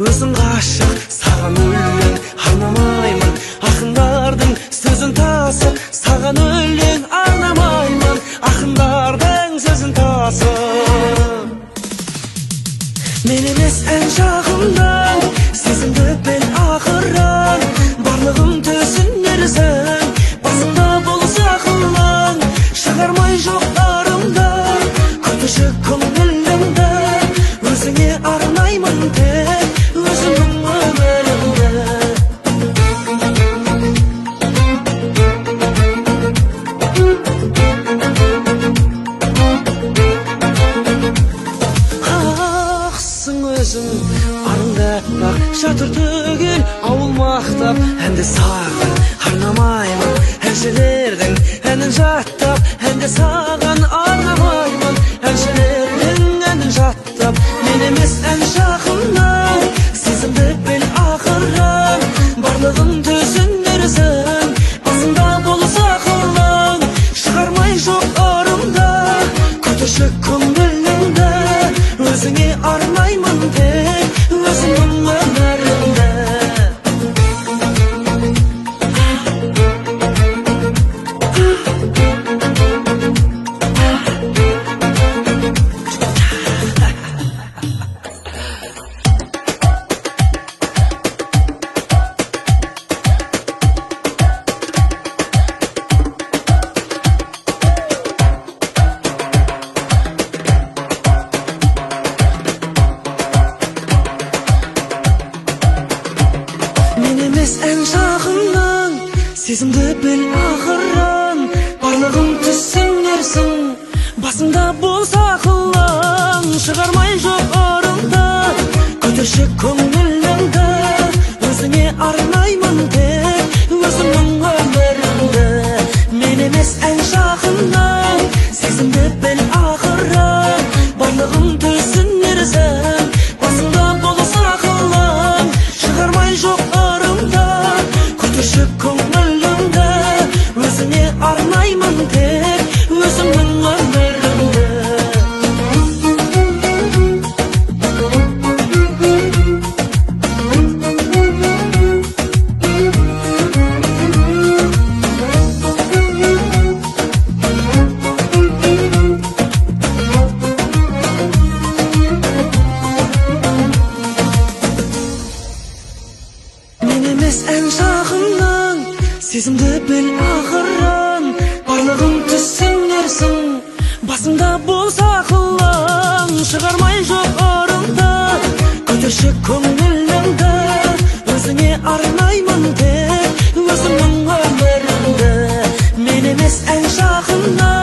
өзің ғашық, саған өлең арнамаймын. Ақындардың сөзін тасып, саған өлең арнамаймын. Ақындардың сөзін тасып. Мен емес ән жағымнан, сезімді бел ақыран. Барлығым түсінерсің, басымда болса ақылың. Шығармай жоқтарымда, күтуші көңілімді. Өзіңе арнаймын тек, өзімнің өмірімді. Ақсың өзің, арыңда бақ, жатыр түгел ауыл мақтап. Әнді саған арнамаймын, әншілердің әнін жаттап. Әнді саған арнамаймын, әншілердің әнін жаттап. Мен емес ән жақыннан, сезімді бел ақыран. Барлығын түсінерсің, басында болса ақылың. Шығармай жоқ арымда, күтуші көңілімді. Өзіңе арнаймын тек, өзімнің өмірімді. Мен емес ән жағынан, сезімді бел ақыран. Барлығын түсінерсің, басында болса ақылың. Шығармай жоқ арымда, көтерші көңілімді. Өзіңе арнаймын тек, өзімнің өмірімді. Мен емес ән жағынан, сезімді бел ақыран. Барлығын түсінерсің, басында болса ақылың. Шығармай жоқ көңілімді. Өзіңе арнаймын тек, өзімнің өмірімді. Мен емес ән жағынан, сезімді бел ақыран. Барлығын түсінерсің, басында болса ақылың. Шығармай жоқ арымда, көтерші көңілімді. Өзіңе арнаймын тек, өзімнің өмірімді. Мен емес ән жағынан.